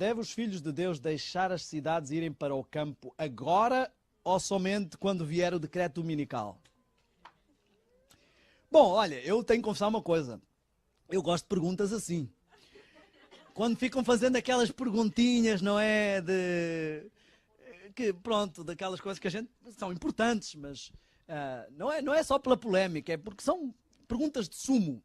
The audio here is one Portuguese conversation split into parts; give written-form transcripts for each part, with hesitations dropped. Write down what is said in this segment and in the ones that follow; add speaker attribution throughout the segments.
Speaker 1: Deve os filhos de Deus deixar as cidades e irem para o campo agora ou somente quando vier o decreto dominical? Bom, olha, eu tenho que confessar uma coisa. Eu gosto de perguntas assim. Quando ficam fazendo aquelas perguntinhas, não é? Pronto, daquelas coisas que a gente são importantes, mas não é só pela polémica, é porque são perguntas de sumo.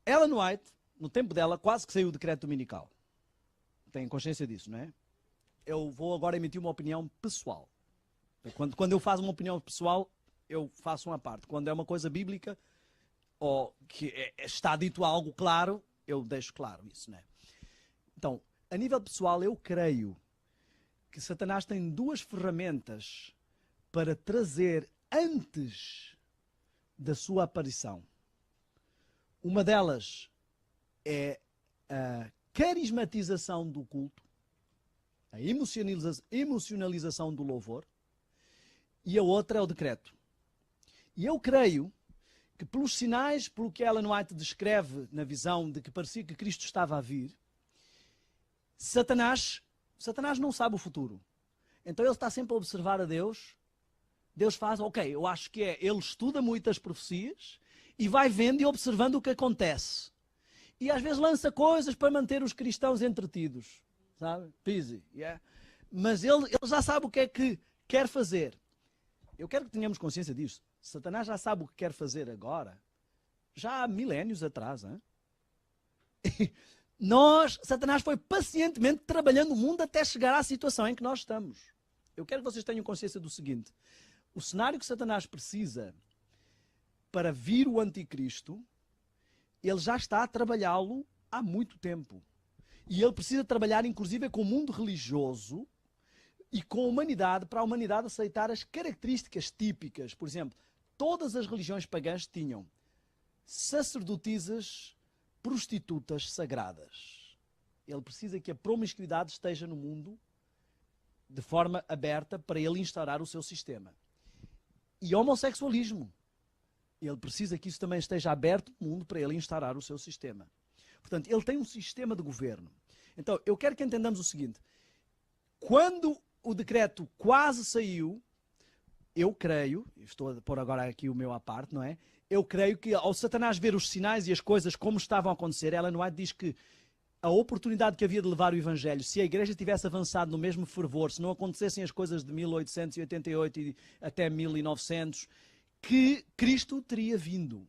Speaker 1: Ellen White, no tempo dela, quase que saiu o decreto dominical. Tem consciência disso, não é? Eu vou agora emitir uma opinião pessoal. Quando eu faço uma opinião pessoal, eu faço uma parte. Quando é uma coisa bíblica, ou que está dito algo claro, eu deixo claro isso, não é? Então, a nível pessoal, eu creio que Satanás tem duas ferramentas para trazer antes da sua aparição. Uma delas é a carismatização do culto, a emocionalização do louvor, e a outra é o decreto. E eu creio que pelos sinais, pelo que Ellen White descreve na visão de que parecia que Cristo estava a vir, Satanás não sabe o futuro. Então ele está sempre a observar a Deus. Deus faz, ok, eu acho que ele estuda muitas profecias e vai vendo e observando o que acontece. E às vezes lança coisas para manter os cristãos entretidos. Sabe? Busy, yeah? Mas ele já sabe o que é que quer fazer. Eu quero que tenhamos consciência disso. Satanás já sabe o que quer fazer agora, já há milénios atrás. Hein? Satanás foi pacientemente trabalhando o mundo até chegar à situação em que nós estamos. Eu quero que vocês tenham consciência do seguinte. O cenário que Satanás precisa para vir o anticristo, ele já está a trabalhá-lo há muito tempo. E ele precisa trabalhar, inclusive, com o mundo religioso e com a humanidade, para a humanidade aceitar as características típicas. Por exemplo, todas as religiões pagãs tinham sacerdotisas, prostitutas sagradas. Ele precisa que a promiscuidade esteja no mundo de forma aberta para ele instaurar o seu sistema. E homossexualismo. Ele precisa que isso também esteja aberto no mundo para ele instaurar o seu sistema. Portanto, ele tem um sistema de governo. Então, eu quero que entendamos o seguinte. Quando o decreto quase saiu, eu creio, estou a pôr agora aqui o meu à parte, não é? Eu creio que ao Satanás ver os sinais e as coisas como estavam a acontecer, Ellen White diz que a oportunidade que havia de levar o Evangelho, se a Igreja tivesse avançado no mesmo fervor, se não acontecessem as coisas de 1888 e até 1900, que Cristo teria vindo.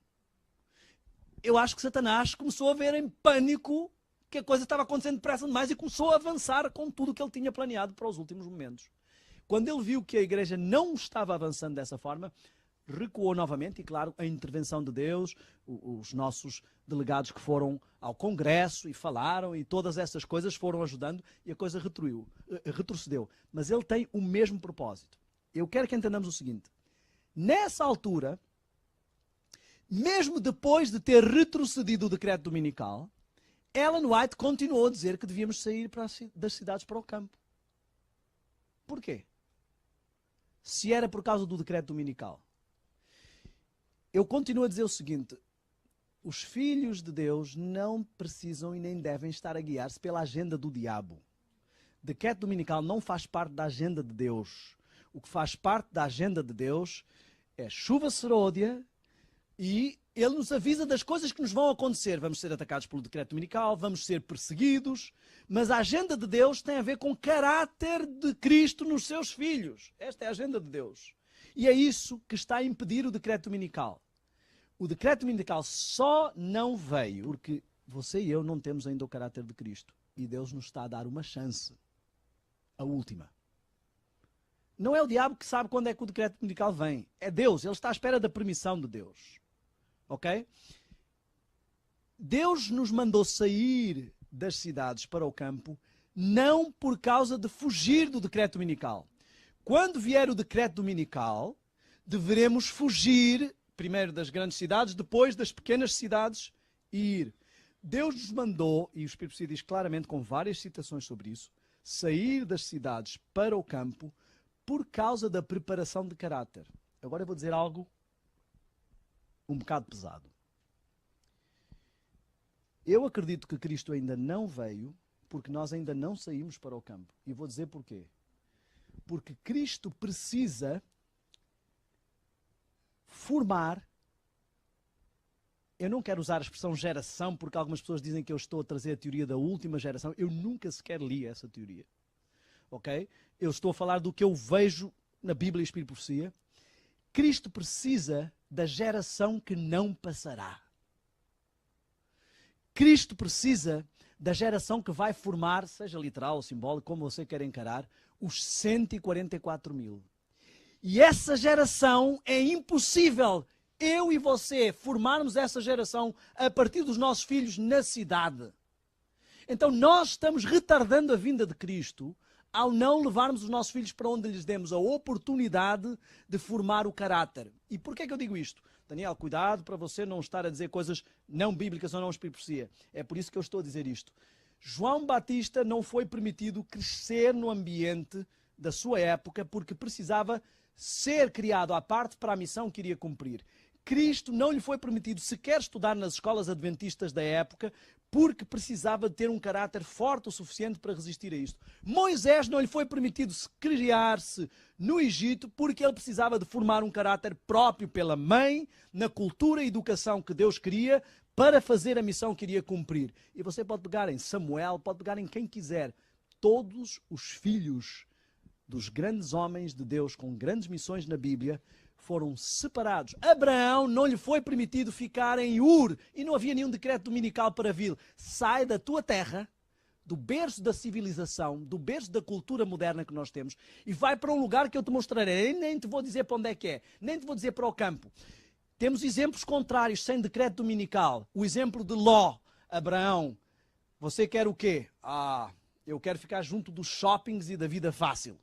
Speaker 1: Eu acho que Satanás começou a ver em pânico que a coisa estava acontecendo depressa demais e começou a avançar com tudo o que ele tinha planeado para os últimos momentos. Quando ele viu que a Igreja não estava avançando dessa forma, recuou novamente e, claro, a intervenção de Deus, os nossos delegados que foram ao Congresso e falaram e todas essas coisas foram ajudando e a coisa retrocedeu. Mas ele tem o mesmo propósito. Eu quero que entendamos o seguinte. Nessa altura, mesmo depois de ter retrocedido o decreto dominical, Ellen White continuou a dizer que devíamos sair das cidades para o campo. Porquê? Se era por causa do decreto dominical. Eu continuo a dizer o seguinte, os filhos de Deus não precisam e nem devem estar a guiar-se pela agenda do diabo. O decreto dominical não faz parte da agenda de Deus. O que faz parte da agenda de Deus é chuva serôdia e ele nos avisa das coisas que nos vão acontecer. Vamos ser atacados pelo decreto dominical, vamos ser perseguidos, mas a agenda de Deus tem a ver com o caráter de Cristo nos seus filhos. Esta é a agenda de Deus. E é isso que está a impedir o decreto dominical. O decreto dominical só não veio porque você e eu não temos ainda o caráter de Cristo. E Deus nos está a dar uma chance. A última. Não é o diabo que sabe quando é que o decreto dominical vem. É Deus. Ele está à espera da permissão de Deus. Ok? Deus nos mandou sair das cidades para o campo não por causa de fugir do decreto dominical. Quando vier o decreto dominical, deveremos fugir primeiro das grandes cidades, depois das pequenas cidades e ir. Deus nos mandou, e o Espírito Santo diz claramente com várias citações sobre isso, sair das cidades para o campo por causa da preparação de caráter. Agora eu vou dizer algo um bocado pesado. Eu acredito que Cristo ainda não veio porque nós ainda não saímos para o campo. E vou dizer porquê. Porque Cristo precisa formar. Eu não quero usar a expressão geração, porque algumas pessoas dizem que eu estou a trazer a teoria da última geração. Eu nunca sequer li essa teoria. Ok? Eu estou a falar do que eu vejo na Bíblia e Espírito e Profecia. Cristo precisa da geração que não passará. Cristo precisa da geração que vai formar, seja literal ou simbólico, como você quer encarar, os 144 mil. E essa geração é impossível, eu e você, formarmos essa geração a partir dos nossos filhos na cidade. Então nós estamos retardando a vinda de Cristo ao não levarmos os nossos filhos para onde lhes demos a oportunidade de formar o caráter. E porquê é que eu digo isto? Daniel, cuidado para você não estar a dizer coisas não bíblicas ou não espírito. É por isso que eu estou a dizer isto. João Batista não foi permitido crescer no ambiente da sua época porque precisava ser criado à parte para a missão que iria cumprir. Cristo não lhe foi permitido sequer estudar nas escolas adventistas da época porque precisava de ter um caráter forte o suficiente para resistir a isto. Moisés não lhe foi permitido criar-se no Egito porque ele precisava de formar um caráter próprio pela mãe, na cultura e educação que Deus queria para fazer a missão que iria cumprir. E você pode pegar em Samuel, pode pegar em quem quiser. Todos os filhos dos grandes homens de Deus com grandes missões na Bíblia foram separados. Abraão não lhe foi permitido ficar em Ur e não havia nenhum decreto dominical para vir. Sai da tua terra, do berço da civilização, do berço da cultura moderna que nós temos e vai para um lugar que eu te mostrarei. Nem te vou dizer para onde é, nem te vou dizer para o campo. Temos exemplos contrários, sem decreto dominical. O exemplo de Ló, Abraão. Você quer o quê? Eu quero ficar junto dos shoppings e da vida fácil.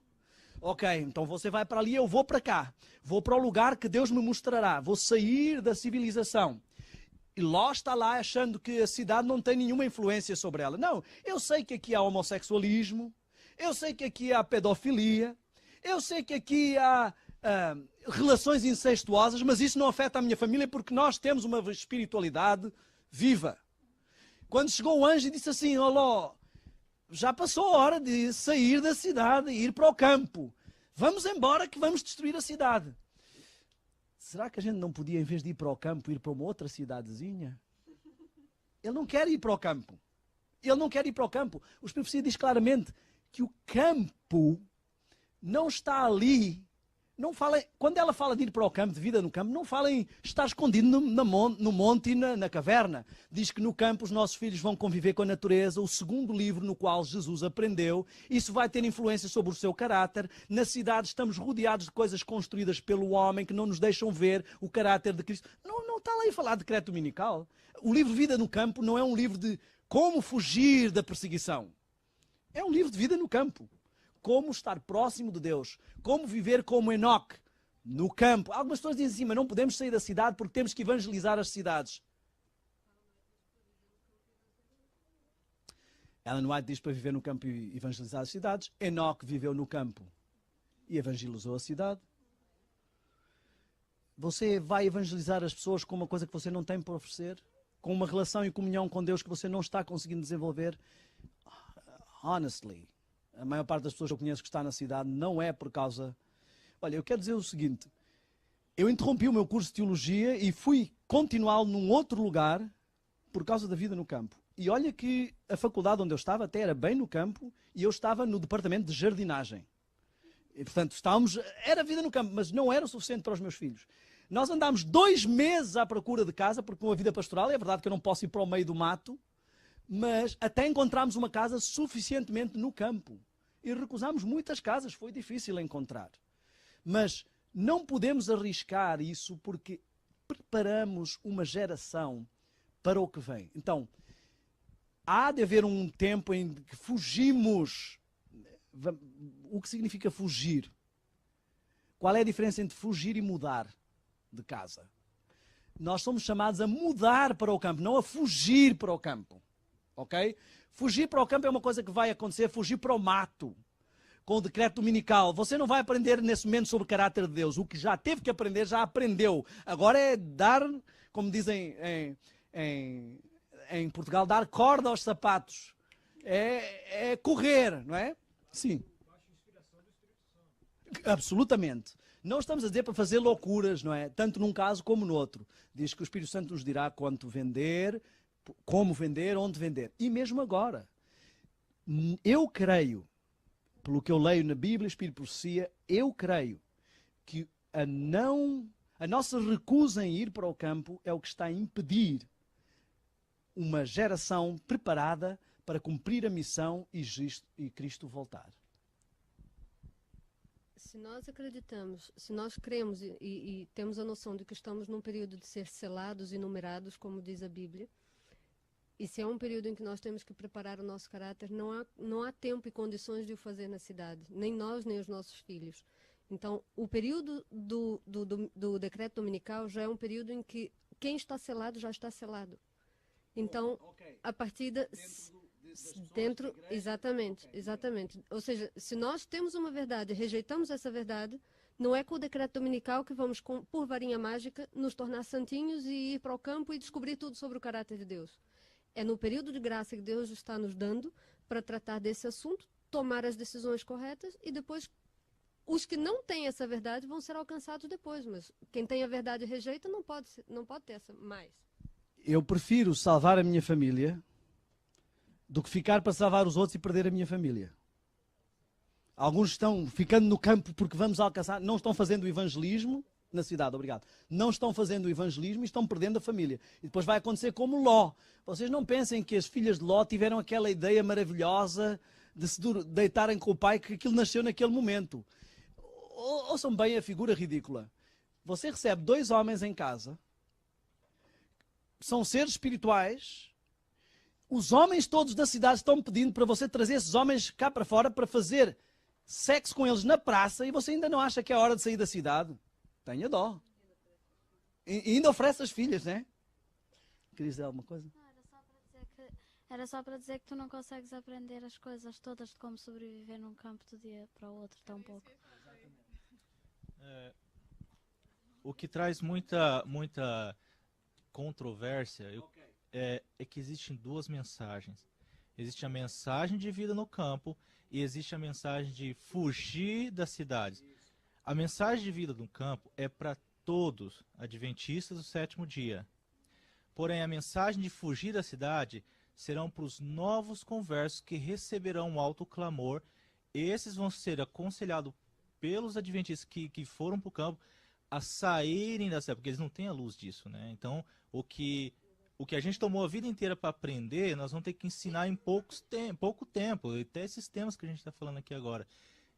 Speaker 1: Ok, então você vai para ali, eu vou para cá. Vou para o lugar que Deus me mostrará. Vou sair da civilização. E Ló está lá achando que a cidade não tem nenhuma influência sobre ela. Não, eu sei que aqui há homossexualismo. Eu sei que aqui há pedofilia. Eu sei que aqui há relações incestuosas, mas isso não afeta a minha família porque nós temos uma espiritualidade viva. Quando chegou o anjo e disse assim, ó Ló, já passou a hora de sair da cidade e ir para o campo. Vamos embora que vamos destruir a cidade. Será que a gente não podia, em vez de ir para o campo, ir para uma outra cidadezinha? Ele não quer ir para o campo. Ele não quer ir para o campo. O Espírito Santo diz claramente que o campo não está ali. Não fala, quando ela fala de ir para o campo, de vida no campo, não fala em estar escondido no monte e na caverna. Diz que no campo os nossos filhos vão conviver com a natureza, o segundo livro no qual Jesus aprendeu. Isso vai ter influência sobre o seu caráter. Na cidade estamos rodeados de coisas construídas pelo homem que não nos deixam ver o caráter de Cristo. Não está lá a falar de decreto dominical. O livro Vida no Campo não é um livro de como fugir da perseguição. É um livro de vida no campo. Como estar próximo de Deus, como viver como Enoque, no campo. Algumas pessoas dizem assim, mas não podemos sair da cidade porque temos que evangelizar as cidades. Ellen White diz para viver no campo e evangelizar as cidades. Enoque viveu no campo e evangelizou a cidade. Você vai evangelizar as pessoas com uma coisa que você não tem para oferecer? Com uma relação e comunhão com Deus que você não está conseguindo desenvolver? Honestly. A maior parte das pessoas que eu conheço que está na cidade não é por causa... Olha, eu quero dizer o seguinte. Eu interrompi o meu curso de teologia e fui continuá-lo num outro lugar por causa da vida no campo. E olha que a faculdade onde eu estava até era bem no campo e eu estava no departamento de jardinagem. E, portanto, era vida no campo, mas não era o suficiente para os meus filhos. Nós andámos 2 meses à procura de casa, porque com a vida pastoral é verdade que eu não posso ir para o meio do mato, mas até encontramos uma casa suficientemente no campo. E recusámos muitas casas, foi difícil encontrar. Mas não podemos arriscar isso porque preparamos uma geração para o que vem. Então, há de haver um tempo em que fugimos. O que significa fugir? Qual é a diferença entre fugir e mudar de casa? Nós somos chamados a mudar para o campo, não a fugir para o campo. Ok? Fugir para o campo é uma coisa que vai acontecer, fugir para o mato, com o decreto dominical. Você não vai aprender nesse momento sobre o caráter de Deus. O que já teve que aprender, já aprendeu. Agora é dar, como dizem em em Portugal, dar corda aos sapatos. É correr, não é? Sim. Absolutamente. Não estamos a dizer para fazer loucuras, não é? Tanto num caso como no outro. Diz que o Espírito Santo nos dirá quanto vender, como vender, onde vender. E mesmo agora. Eu creio, pelo que eu leio na Bíblia, Espírito e Profecia, eu creio que a nossa recusa em ir para o campo é o que está a impedir uma geração preparada para cumprir a missão e Cristo voltar.
Speaker 2: Se nós acreditamos, se nós cremos e temos a noção de que estamos num período de ser selados e numerados, como diz a Bíblia, e se é um período em que nós temos que preparar o nosso caráter, não há tempo e condições de o fazer na cidade, nem nós, nem os nossos filhos. Então, o período do decreto dominical já é um período em que quem está selado já está selado. Então, a partir dentro, exatamente. Ou seja, se nós temos uma verdade e rejeitamos essa verdade, não é com o decreto dominical que vamos, por varinha mágica, nos tornar santinhos e ir para o campo e descobrir tudo sobre o caráter de Deus. É no período de graça que Deus está nos dando para tratar desse assunto, tomar as decisões corretas e depois os que não têm essa verdade vão ser alcançados depois, mas quem tem a verdade e rejeita não pode ter essa mais.
Speaker 1: Eu prefiro salvar a minha família do que ficar para salvar os outros e perder a minha família. Alguns estão ficando no campo porque vamos alcançar, não estão fazendo o evangelismo na cidade, obrigado. Não estão fazendo o evangelismo e estão perdendo a família. E depois vai acontecer como Ló. Vocês não pensem que as filhas de Ló tiveram aquela ideia maravilhosa de se deitarem com o pai, que aquilo nasceu naquele momento. Ouçam bem a figura ridícula. Você recebe 2 homens em casa, são seres espirituais, os homens todos da cidade estão pedindo para você trazer esses homens cá para fora para fazer sexo com eles na praça e você ainda não acha que é hora de sair da cidade? Tenha dó. E ainda oferece as filhas, né? Querias dizer alguma coisa?
Speaker 3: Não, era só para dizer que tu não consegues aprender as coisas todas de como sobreviver num campo de um dia para o outro tão pouco.
Speaker 4: O que traz muita controvérsia é que existem 2 mensagens. Existe a mensagem de vida no campo e existe a mensagem de fugir das cidades. A mensagem de vida no campo é para todos, adventistas do 7º dia. Porém, a mensagem de fugir da cidade serão para os novos conversos que receberão um alto clamor. Esses vão ser aconselhados pelos adventistas que foram para o campo a saírem da cidade, porque eles não têm a luz disso, né? Então, o que a gente tomou a vida inteira para aprender, nós vamos ter que ensinar em pouco tempo, até esses temas que a gente está falando aqui agora.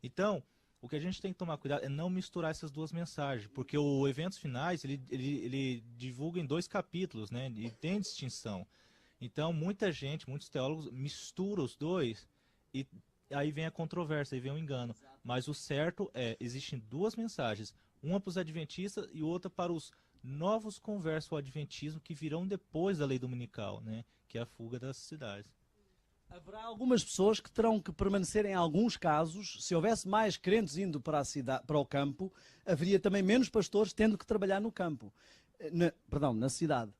Speaker 4: Então, o que a gente tem que tomar cuidado é não misturar essas 2 mensagens, porque o Eventos Finais, ele divulga em 2 capítulos, né? E tem distinção. Então, muita gente, muitos teólogos misturam os 2 e aí vem a controvérsia, aí vem o engano. Mas o certo existem 2 mensagens, uma para os adventistas e outra para os novos conversos ao adventismo que virão depois da lei dominical, né? Que é a fuga das cidades.
Speaker 1: Haverá algumas pessoas que terão que permanecer em alguns casos. Se houvesse mais crentes indo para a cidade, para o campo, haveria também menos pastores tendo que trabalhar no campo. Na cidade.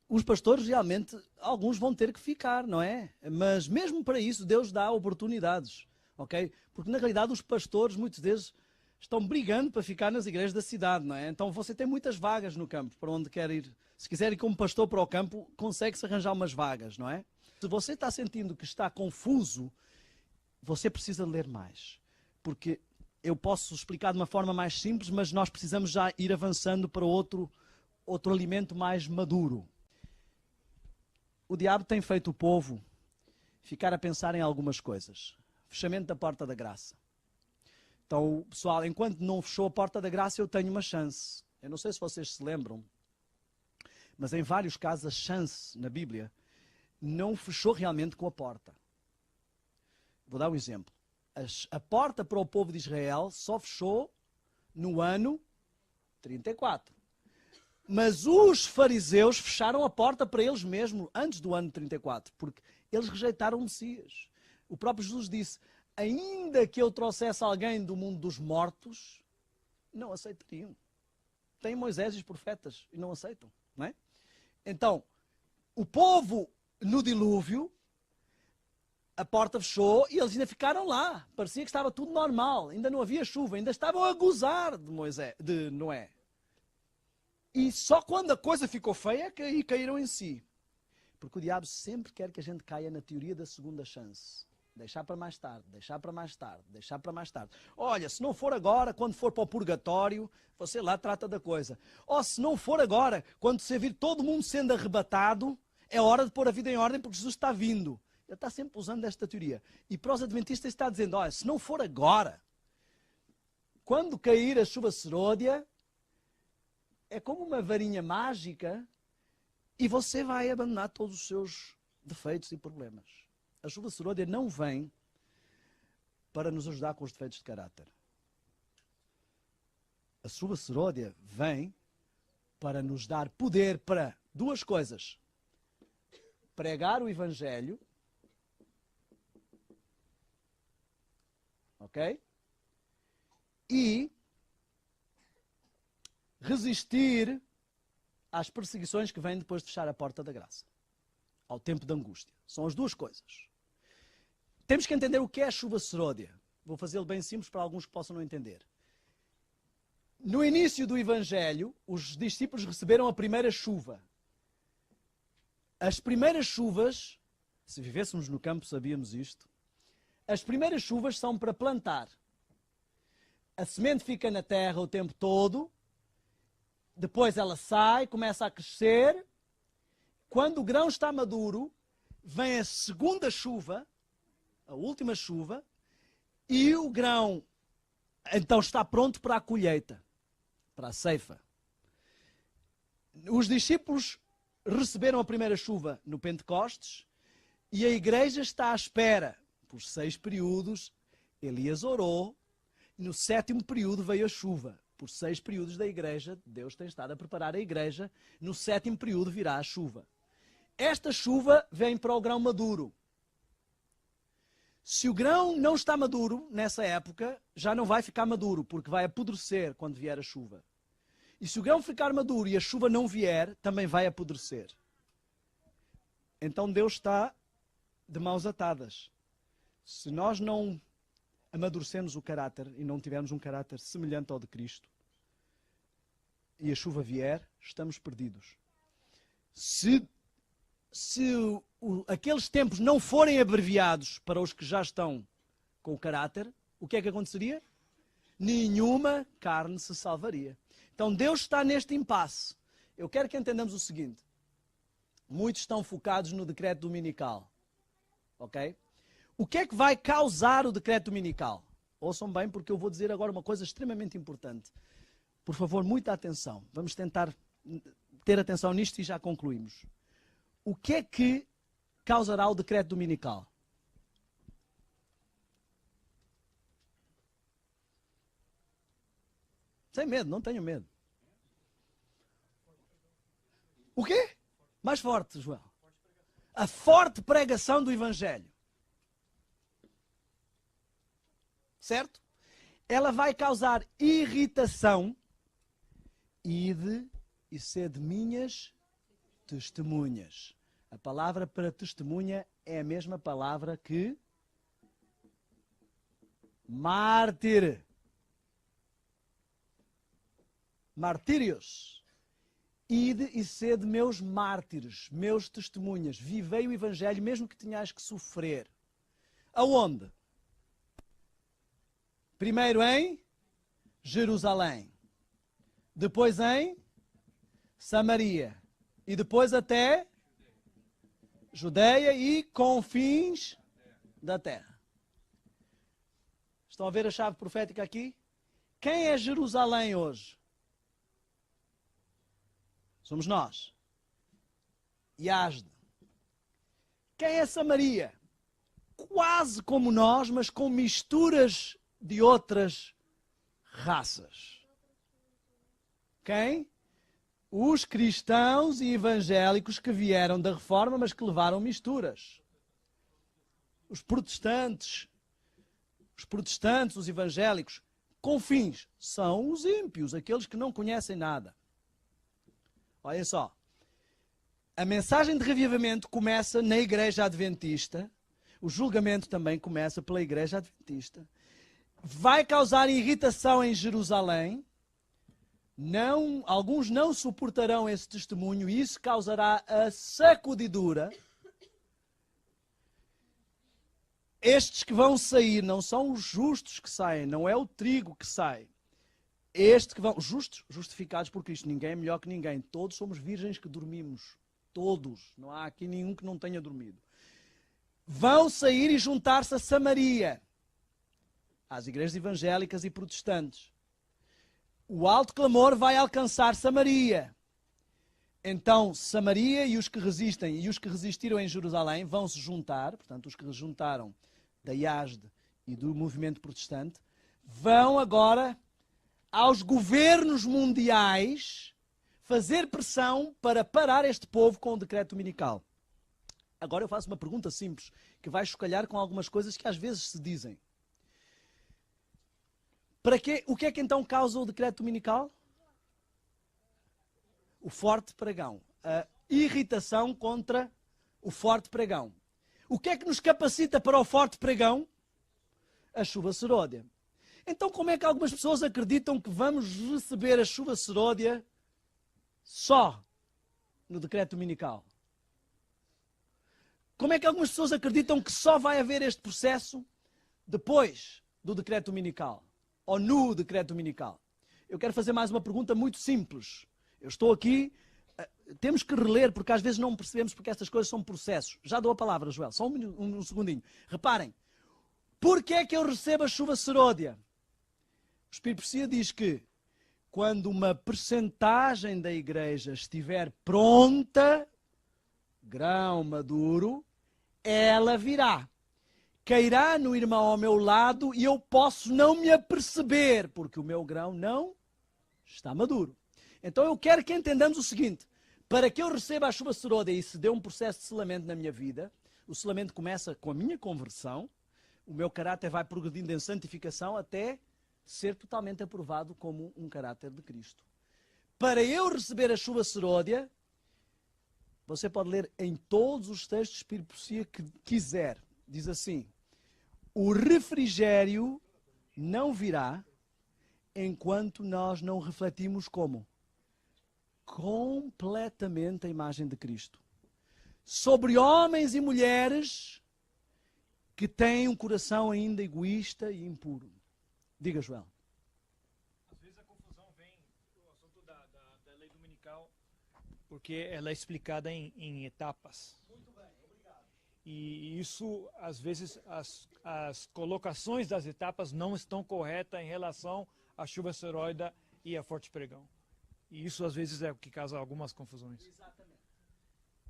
Speaker 1: Os pastores realmente, alguns vão ter que ficar, não é? Mas mesmo para isso Deus dá oportunidades, ok? Porque na realidade os pastores, muitos deles, estão brigando para ficar nas igrejas da cidade, não é? Então você tem muitas vagas no campo, para onde quer ir. Se quiser ir como pastor para o campo, consegue-se arranjar umas vagas, não é? Se você está sentindo que está confuso, você precisa ler mais. Porque eu posso explicar de uma forma mais simples, mas nós precisamos já ir avançando para outro alimento mais maduro. O diabo tem feito o povo ficar a pensar em algumas coisas. Fechamento da porta da graça. Então, pessoal, enquanto não fechou a porta da graça, eu tenho uma chance. Eu não sei se vocês se lembram, mas em vários casos a chance na Bíblia não fechou realmente com a porta. Vou dar um exemplo. A porta para o povo de Israel só fechou no ano 34. Mas os fariseus fecharam a porta para eles mesmos antes do ano 34, porque eles rejeitaram o Messias. O próprio Jesus disse, ainda que eu trouxesse alguém do mundo dos mortos, não aceitariam. Tem Moisés e os profetas e não aceitam, não é? Então, O povo, no dilúvio, a porta fechou e eles ainda ficaram lá. Parecia que estava tudo normal. Ainda não havia chuva. Ainda estavam a gozar de Noé. E só quando a coisa ficou feia que aí caíram em si. Porque o diabo sempre quer que a gente caia na teoria da segunda chance. Deixar para mais tarde, deixar para mais tarde, deixar para mais tarde. Olha, se não for agora, quando for para o purgatório, você lá trata da coisa. Ou se não for agora, quando você vir todo mundo sendo arrebatado, é hora de pôr a vida em ordem porque Jesus está vindo. Ele está sempre usando esta teoria. E para os adventistas está dizendo, olha, se não for agora, quando cair a chuva serôdia, é como uma varinha mágica e você vai abandonar todos os seus defeitos e problemas. A chuva serôdia não vem para nos ajudar com os defeitos de caráter. A chuva serôdia vem para nos dar poder para duas coisas. Pregar o Evangelho, ok? E resistir às perseguições que vêm depois de fechar a porta da graça. Ao tempo da angústia. São as duas coisas. Temos que entender o que é a chuva serôdia. Vou fazê-lo bem simples para alguns que possam não entender. No início do Evangelho, os discípulos receberam a primeira chuva. As primeiras chuvas, se vivêssemos no campo sabíamos isto, as primeiras chuvas são para plantar. A semente fica na terra o tempo todo, depois ela sai, começa a crescer. Quando o grão está maduro, vem a segunda chuva, a última chuva, e o grão então está pronto para a colheita, para a ceifa. Os discípulos receberam a primeira chuva no Pentecostes e a igreja está à espera. Por 6 períodos, Elias orou, e no 7º período veio a chuva. Por 6 períodos da igreja, Deus tem estado a preparar a igreja, no 7º período virá a chuva. Esta chuva vem para o grão maduro. Se o grão não está maduro, nessa época, já não vai ficar maduro, porque vai apodrecer quando vier a chuva. E se o grão ficar maduro e a chuva não vier, também vai apodrecer. Então Deus está de mãos atadas. Se nós não amadurecemos o caráter e não tivermos um caráter semelhante ao de Cristo, e a chuva vier, estamos perdidos. Se aqueles tempos não forem abreviados para os que já estão com o caráter, o que é que aconteceria? Nenhuma carne se salvaria. Então Deus está neste impasse. Eu quero que entendamos o seguinte. Muitos estão focados no decreto dominical. Ok? O que é que vai causar o decreto dominical? Ouçam bem, porque eu vou dizer agora uma coisa extremamente importante. Por favor, muita atenção. Vamos tentar ter atenção nisto e já concluímos. O que é que causará o decreto dominical? Sem medo, não tenho medo. O quê? Mais forte, João. A forte pregação do Evangelho. Certo? Ela vai causar irritação. Ide e sede minhas testemunhas. A palavra para testemunha é a mesma palavra que mártir. Martírios. Ide e sede meus mártires, meus testemunhas. Vivei o Evangelho mesmo que tenhais que sofrer. Aonde? Primeiro em Jerusalém. Depois em Samaria. E depois até Judeia e confins da terra. Estão a ver a chave profética aqui? Quem é Jerusalém hoje? Somos nós. Yazde. Quem é Samaria? Quase como nós, mas com misturas de outras raças. Quem? Os cristãos e evangélicos que vieram da Reforma, mas que levaram misturas. Os protestantes, os evangélicos, confins, são os ímpios, aqueles que não conhecem nada. Olha só. A mensagem de reavivamento começa na Igreja Adventista. O julgamento também começa pela Igreja Adventista. Vai causar irritação em Jerusalém. Alguns não suportarão esse testemunho e isso causará a sacudidura. Estes que vão sair não são os justos que saem, não é o trigo que sai. Estes que vão, justos, justificados por Cristo, ninguém é melhor que ninguém. Todos somos virgens que dormimos. Todos. Não há aqui nenhum que não tenha dormido. Vão sair e juntar-se a Samaria, às igrejas evangélicas e protestantes. O alto clamor vai alcançar Samaria. Então, Samaria e os que resistem e os que resistiram em Jerusalém vão se juntar, portanto, os que se juntaram da IASD e do movimento protestante, vão agora aos governos mundiais fazer pressão para parar este povo com o decreto dominical. Agora eu faço uma pergunta simples, que vai chocalhar com algumas coisas que às vezes se dizem. Para quê? O que é que então causa o decreto dominical? O forte pregão. A irritação contra o forte pregão. O que é que nos capacita para o forte pregão? A chuva seródia. Então como é que algumas pessoas acreditam que vamos receber a chuva seródia só no decreto dominical? Como é que algumas pessoas acreditam que só vai haver este processo depois do decreto dominical? Ou no decreto dominical? Eu quero fazer mais uma pergunta muito simples. Eu estou aqui, temos que reler, porque às vezes não percebemos porque estas coisas são processos. Já dou a palavra, Joel, só um segundinho. Reparem, porquê é que eu recebo a chuva seródia? O Espírito Profecia diz que quando uma percentagem da igreja estiver pronta, grão maduro, ela virá. Cairá no irmão ao meu lado e eu posso não me aperceber, porque o meu grão não está maduro. Então eu quero que entendamos o seguinte: para que eu receba a chuva seródia e se dê um processo de selamento na minha vida, o selamento começa com a minha conversão, o meu caráter vai progredindo em santificação até ser totalmente aprovado como um caráter de Cristo. Para eu receber a chuva seródia, você pode ler em todos os textos de Espírito Profecia que quiser. Diz assim: o refrigério não virá enquanto nós não refletimos como? Completamente a imagem de Cristo. Sobre homens e mulheres que têm um coração ainda egoísta e impuro. Diga, Joel.
Speaker 5: Às vezes a confusão vem do assunto da lei dominical, porque ela é explicada em etapas.
Speaker 1: Muito bem, obrigado.
Speaker 5: E isso, às vezes, as colocações das etapas não estão corretas em relação à chuva seróida e a forte pregão. E isso, às vezes, é o que causa algumas confusões.
Speaker 1: Exatamente.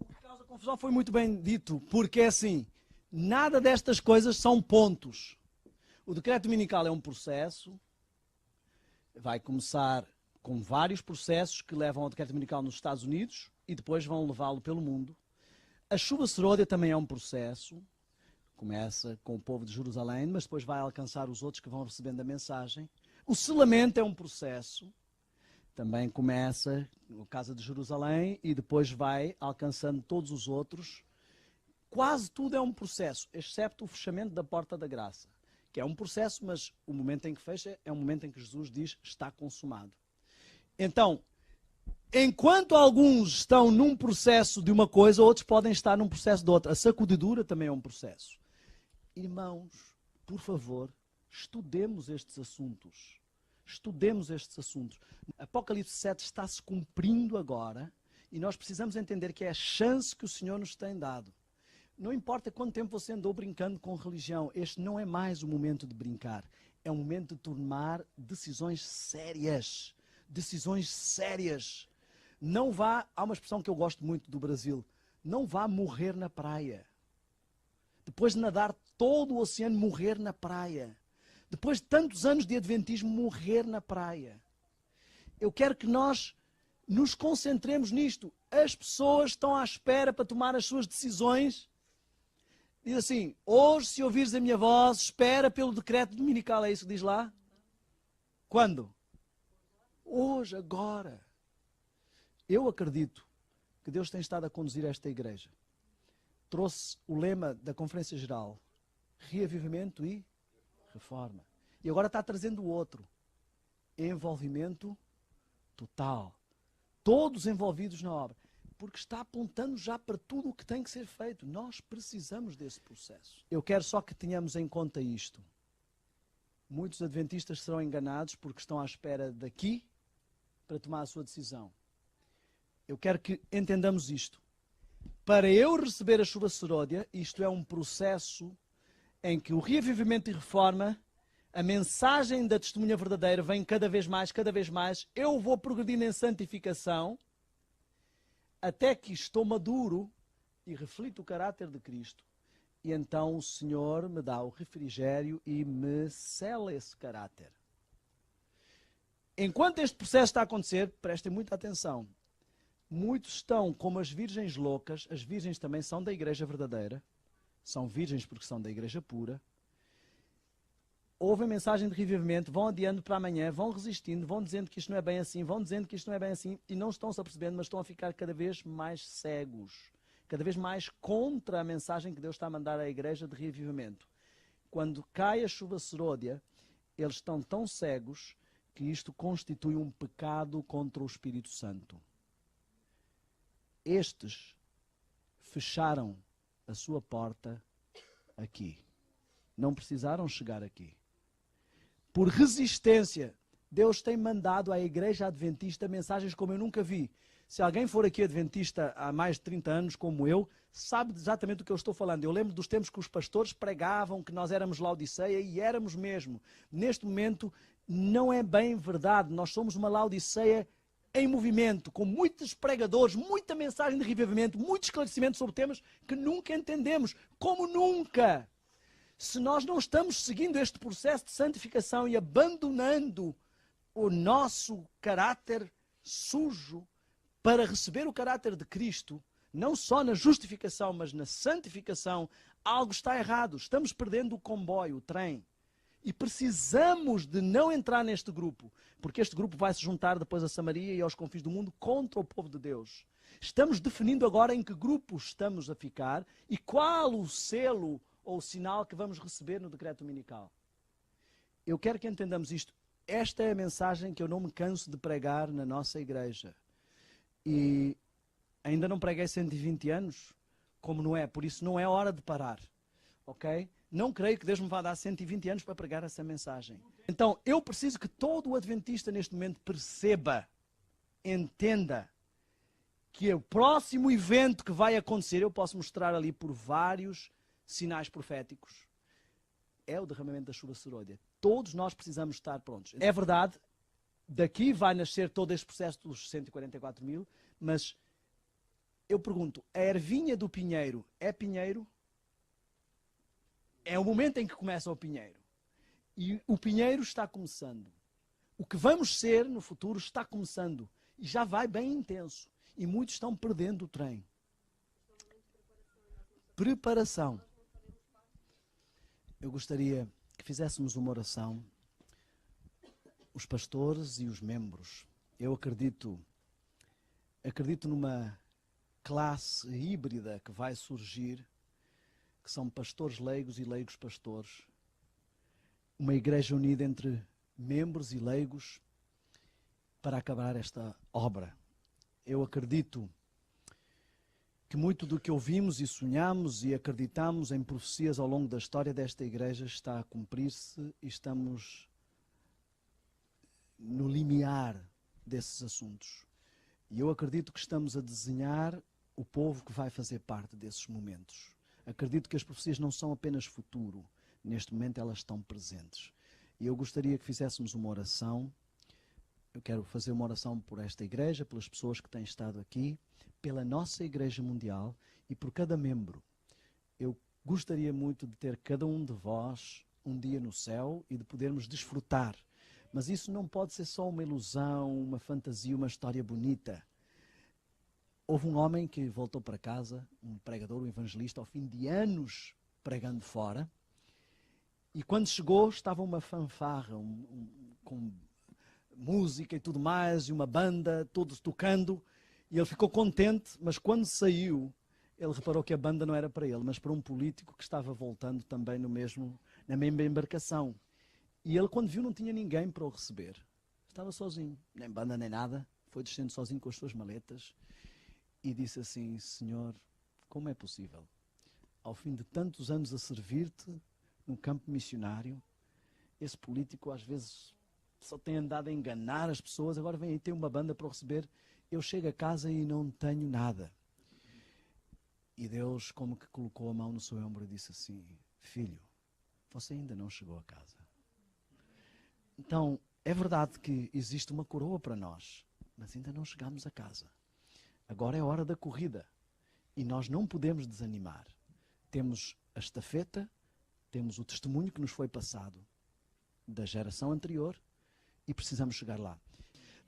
Speaker 1: O que causa confusão foi muito bem dito, porque assim, nada destas coisas são pontos. O decreto dominical é um processo, vai começar com vários processos que levam ao decreto dominical nos Estados Unidos e depois vão levá-lo pelo mundo. A chuva seródia também é um processo, começa com o povo de Jerusalém, mas depois vai alcançar os outros que vão recebendo a mensagem. O selamento é um processo, também começa no caso de Jerusalém e depois vai alcançando todos os outros. Quase tudo é um processo, exceto o fechamento da porta da graça, que é um processo, mas o momento em que fecha é um momento em que Jesus diz está consumado. Então, enquanto alguns estão num processo de uma coisa, outros podem estar num processo de outra. A sacudidura também é um processo. Irmãos, por favor, estudemos estes assuntos. Estudemos estes assuntos. Apocalipse 7 está se cumprindo agora e nós precisamos entender que é a chance que o Senhor nos tem dado. Não importa quanto tempo você andou brincando com religião, este não é mais o momento de brincar. É o momento de tomar decisões sérias. Decisões sérias. Não vá, há uma expressão que eu gosto muito do Brasil, não vá morrer na praia. Depois de nadar todo o oceano, morrer na praia. Depois de tantos anos de adventismo, morrer na praia. Eu quero que nós nos concentremos nisto. As pessoas estão à espera para tomar as suas decisões. Diz assim, hoje se ouvires a minha voz, espera pelo decreto dominical. É isso que diz lá? Quando? Hoje, agora. Eu acredito que Deus tem estado a conduzir esta igreja. Trouxe o lema da Conferência Geral: reavivamento e reforma. E agora está trazendo o outro: envolvimento total. Todos envolvidos na obra. Porque está apontando já para tudo o que tem que ser feito. Nós precisamos desse processo. Eu quero só que tenhamos em conta isto. Muitos adventistas serão enganados porque estão à espera daqui para tomar a sua decisão. Eu quero que entendamos isto. Para eu receber a chuva seródia, isto é um processo em que o reavivamento e reforma, a mensagem da testemunha verdadeira vem cada vez mais, eu vou progredindo em santificação, até que estou maduro e reflito o caráter de Cristo. E então o Senhor me dá o refrigério e me sela esse caráter. Enquanto este processo está a acontecer, prestem muita atenção. Muitos estão como as virgens loucas. As virgens também são da igreja verdadeira. São virgens porque são da igreja pura. Ouvem mensagem de revivimento, vão adiando para amanhã, vão resistindo, vão dizendo que isto não é bem assim, vão dizendo que isto não é bem assim, e não estão se apercebendo, mas estão a ficar cada vez mais cegos, cada vez mais contra a mensagem que Deus está a mandar à igreja de revivimento. Quando cai a chuva seródia, eles estão tão cegos que isto constitui um pecado contra o Espírito Santo. Estes fecharam a sua porta aqui. Não precisaram chegar aqui. Por resistência, Deus tem mandado à igreja adventista mensagens como eu nunca vi. Se alguém for aqui adventista há mais de 30 anos, como eu, sabe exatamente do que eu estou falando. Eu lembro dos tempos que os pastores pregavam que nós éramos Laodiceia, e éramos mesmo. Neste momento, não é bem verdade. Nós somos uma Laodiceia em movimento, com muitos pregadores, muita mensagem de revivimento, muito esclarecimento sobre temas que nunca entendemos. Como nunca! Se nós não estamos seguindo este processo de santificação e abandonando o nosso caráter sujo para receber o caráter de Cristo, não só na justificação, mas na santificação, algo está errado. Estamos perdendo o comboio, o trem. E precisamos de não entrar neste grupo, porque este grupo vai se juntar depois a Samaria e aos confins do mundo contra o povo de Deus. Estamos definindo agora em que grupo estamos a ficar e qual o selo ou o sinal que vamos receber no decreto dominical. Eu quero que entendamos isto. Esta é a mensagem que eu não me canso de pregar na nossa igreja. E ainda não preguei 120 anos, como não é, por isso não é hora de parar. Ok? Não creio que Deus me vá dar 120 anos para pregar essa mensagem. Então, eu preciso que todo o adventista neste momento perceba, entenda, que o próximo evento que vai acontecer, eu posso mostrar ali por vários sinais proféticos, é o derramamento da chuva seródia. Todos nós precisamos estar prontos. É verdade, daqui vai nascer todo este processo dos 144 mil, mas eu pergunto, a ervinha do pinheiro é pinheiro? É o momento em que começa o pinheiro. E o pinheiro está começando. O que vamos ser no futuro está começando. E já vai bem intenso. E muitos estão perdendo o trem. Preparação. Eu gostaria que fizéssemos uma oração, os pastores e os membros. Eu acredito numa classe híbrida que vai surgir, que são pastores leigos e leigos pastores. Uma igreja unida entre membros e leigos para acabar esta obra. Eu acredito que muito do que ouvimos e sonhamos e acreditamos em profecias ao longo da história desta igreja está a cumprir-se e estamos no limiar desses assuntos. E eu acredito que estamos a desenhar o povo que vai fazer parte desses momentos. Acredito que as profecias não são apenas futuro. Neste momento elas estão presentes. E eu gostaria que fizéssemos uma oração. Eu quero fazer uma oração por esta igreja, pelas pessoas que têm estado aqui, pela nossa igreja mundial e por cada membro. Eu gostaria muito de ter cada um de vós um dia no céu e de podermos desfrutar. Mas isso não pode ser só uma ilusão, uma fantasia, uma história bonita. Houve um homem que voltou para casa, um pregador, um evangelista, ao fim de anos pregando fora. E quando chegou, estava uma fanfarra, com música e tudo mais, e uma banda, todos tocando. E ele ficou contente, mas quando saiu, ele reparou que a banda não era para ele, mas para um político que estava voltando também na mesma embarcação. E ele, quando viu, não tinha ninguém para o receber. Estava sozinho, nem banda nem nada. Foi descendo sozinho com as suas maletas e disse assim: Senhor, como é possível? Ao fim de tantos anos a servir-te no campo missionário, esse político às vezes só tem andado a enganar as pessoas, agora vem aí ter uma banda para o receber. Eu chego a casa e não tenho nada. E Deus como que colocou a mão no seu ombro e disse assim: filho, você ainda não chegou a casa. Então, é verdade que existe uma coroa para nós, mas ainda não chegamos a casa. Agora é a hora da corrida e nós não podemos desanimar. Temos a estafeta, temos o testemunho que nos foi passado da geração anterior e precisamos chegar lá.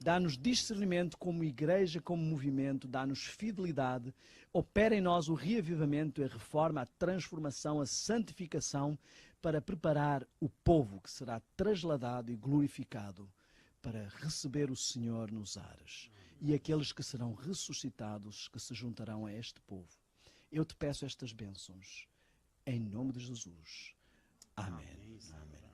Speaker 1: Dá-nos discernimento como igreja, como movimento, dá-nos fidelidade, opera em nós o reavivamento, a reforma, a transformação, a santificação, para preparar o povo que será trasladado e glorificado para receber o Senhor nos ares. E aqueles que serão ressuscitados, que se juntarão a este povo. Eu te peço estas bênçãos, em nome de Jesus. Amém. Amém.